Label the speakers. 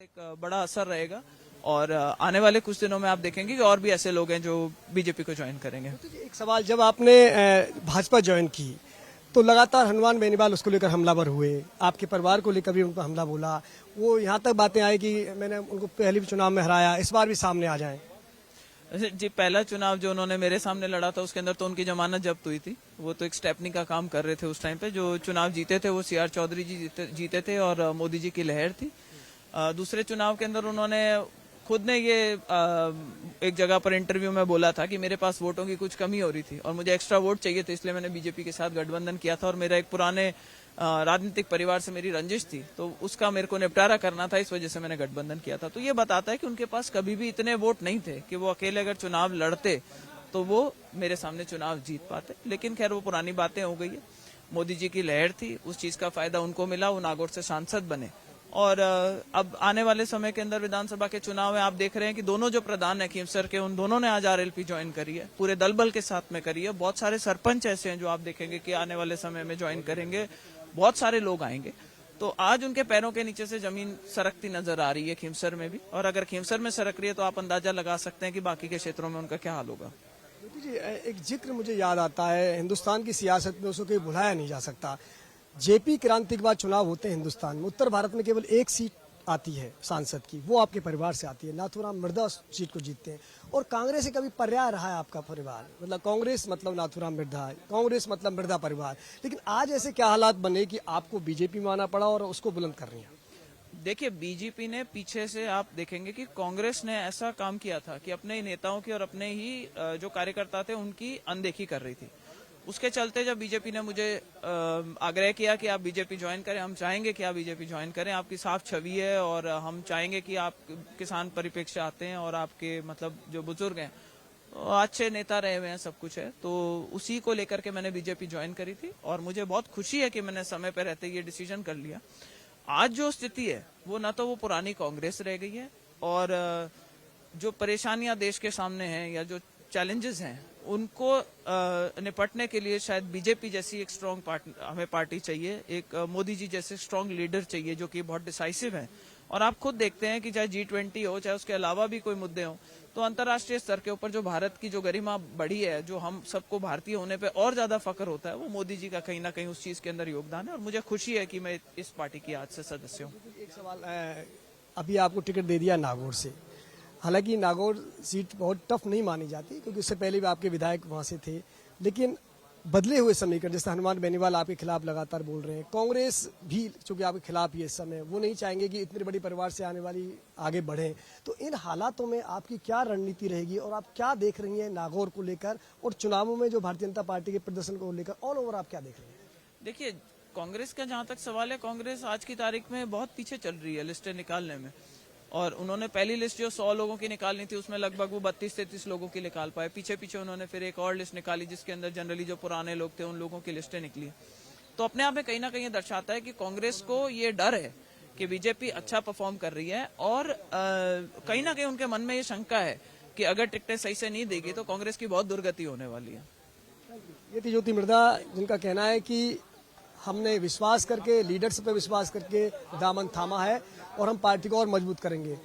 Speaker 1: एक बड़ा असर रहेगा और आने वाले कुछ दिनों में आप देखेंगे कि और भी ऐसे लोग हैं जो बीजेपी को ज्वाइन करेंगे।
Speaker 2: तो जी एक सवाल, जब आपने भाजपा ज्वाइन की तो लगातार हनुमान बेनीवाल उसको लेकर हमलावर हुए, आपके परिवार को लेकर भी उन पर हमला बोला, वो यहाँ तक बातें आई कि मैंने उनको पहले भी चुनाव में हराया, इस बार भी सामने आ जाएं।
Speaker 1: जी, पहला चुनाव जो उन्होंने मेरे सामने लड़ा था उसके अंदर तो उनकी जमानत जब्त हुई थी। वो तो एक स्टेपनी का काम कर रहे थे उस टाइम पे। जो चुनाव जीते थे वो सीआर चौधरी जी जीते थे और मोदी जी की लहर थी। दूसरे चुनाव के अंदर उन्होंने खुद ने ये एक जगह पर इंटरव्यू में बोला था कि मेरे पास वोटों की कुछ कमी हो रही थी और मुझे एक्स्ट्रा वोट चाहिए थे, इसलिए मैंने बीजेपी के साथ गठबंधन किया था और मेरा एक पुराने राजनीतिक परिवार से मेरी रंजिश थी, तो उसका मेरे को निपटारा करना था, इस वजह से मैंने गठबंधन किया था। तो ये बताता है कि उनके पास कभी भी इतने वोट नहीं थे कि वो अकेले अगर चुनाव लड़ते तो वो मेरे सामने चुनाव जीत पाते। लेकिन खैर वो पुरानी बातें हो गई है। मोदी जी की लहर थी, उस चीज का फायदा उनको मिला, वो नागौर से सांसद बने। और अब आने वाले समय के अंदर विधानसभा के चुनाव में आप देख रहे हैं कि दोनों जो प्रधान है खींवसर के, उन दोनों ने आज आरएलपी ज्वाइन करी है, पूरे दल बल के साथ में करी है। बहुत सारे सरपंच ऐसे हैं जो आप देखेंगे कि आने वाले समय में ज्वाइन करेंगे, बहुत सारे लोग आएंगे। तो आज उनके पैरों के नीचे से जमीन सरकती नजर आ रही है खींवसर में भी, और अगर खींवसर में सरक रही है तो आप अंदाजा लगा सकते हैं कि बाकी के क्षेत्रों में उनका क्या हाल होगा।
Speaker 2: ज्योति जी, एक जिक्र मुझे याद आता है, हिंदुस्तान की सियासत में उसको कहीं भुलाया नहीं जा सकता। जेपी क्रांति के बाद चुनाव होते हैं हिंदुस्तान में, उत्तर भारत में केवल एक सीट आती है सांसद की, वो आपके परिवार से आती है। नाथूराम मृधा सीट को जीतते हैं और कांग्रेस से कभी पर्याय रहा है आपका परिवार, मतलब कांग्रेस मतलब नाथूराम मृधा, कांग्रेस मतलब मृधा परिवार। लेकिन आज ऐसे क्या हालात बने कि आपको बीजेपी में आना पड़ा और उसको बुलंद कर रही है?
Speaker 1: देखिए, बीजेपी ने पीछे से आप देखेंगे कि कांग्रेस ने ऐसा काम किया था कि अपने ही नेताओं की और अपने ही जो कार्यकर्ता थे उनकी अनदेखी कर रही थी। उसके चलते जब बीजेपी ने मुझे आग्रह किया कि आप बीजेपी ज्वाइन करें, हम चाहेंगे कि आप बीजेपी ज्वाइन करें, आपकी साफ छवि है और हम चाहेंगे कि आप किसान परिप्रेक्ष्य से आते हैं और आपके मतलब जो बुजुर्ग हैं अच्छे नेता रहे हुए हैं, सब कुछ है, तो उसी को लेकर के मैंने बीजेपी ज्वाइन करी थी। और मुझे बहुत खुशी है कि मैंने समय पर रहते ये डिसीजन कर लिया। आज जो स्थिति है वो ना तो वो पुरानी कांग्रेस रह गई है, और जो परेशानियां देश के सामने हैं या जो चैलेंजेस हैं उनको निपटने के लिए शायद बीजेपी जैसी एक स्ट्रांग हमें पार्टी चाहिए, एक मोदी जी जैसे स्ट्रांग लीडर चाहिए जो कि बहुत डिसाइसिव है। और आप खुद देखते हैं कि चाहे G20 हो, चाहे उसके अलावा भी कोई मुद्दे हों, तो अंतर्राष्ट्रीय स्तर के ऊपर जो भारत की जो गरिमा बढ़ी है, जो हम सबको भारतीय होने पे और ज्यादा फक्र होता है, वो मोदी जी का कहीं ना कहीं उस चीज के अंदर योगदान है। और मुझे खुशी है कि मैं इस पार्टी की आज से सदस्य हूँ।
Speaker 2: एक सवाल, अभी आपको टिकट दे दिया नागौर से, हालांकि नागौर सीट बहुत टफ नहीं मानी जाती क्योंकि उससे पहले भी आपके विधायक वहां से थे, लेकिन बदले हुए समीकरण, जैसे हनुमान बेनीवाल आपके खिलाफ लगातार बोल रहे हैं, कांग्रेस भी चूंकि आपके खिलाफ ही इस समय, वो नहीं चाहेंगे कि इतने बड़ी परिवार से आने वाली आगे बढ़े। तो इन हालातों में आपकी क्या रणनीति रहेगी और आप क्या देख रही हैं नागौर को लेकर, और चुनावों में जो भारतीय जनता पार्टी के प्रदर्शन को लेकर ऑल ओवर आप क्या देख रही हैं?
Speaker 1: देखिए, कांग्रेस का जहां तक सवाल है, कांग्रेस आज की तारीख में बहुत पीछे चल रही है लिस्टें निकालने में। और उन्होंने पहली लिस्ट जो 100 लोगों की निकालनी थी उसमें लगभग वो 32-33 लोगों की निकाल पाए। पीछे पीछे उन्होंने फिर एक और लिस्ट निकाली जिसके अंदर जनरली जो पुराने लोग थे उन लोगों की लिस्टें निकली। तो अपने आप में कहीं ना कहीं ये दर्शाता है कि कांग्रेस को ये डर है कि बीजेपी अच्छा परफॉर्म कर रही है, और कहीं ना कहीं उनके मन में ये शंका है कि अगर टिकटें सही से नहीं देगी तो कांग्रेस की बहुत दुर्गति होने वाली है।
Speaker 2: ये थी ज्योति मृधा, जिनका कहना है कि हमने विश्वास करके, लीडरशिप पे विश्वास करके दामन थामा है और हम पार्टी को और मजबूत करेंगे।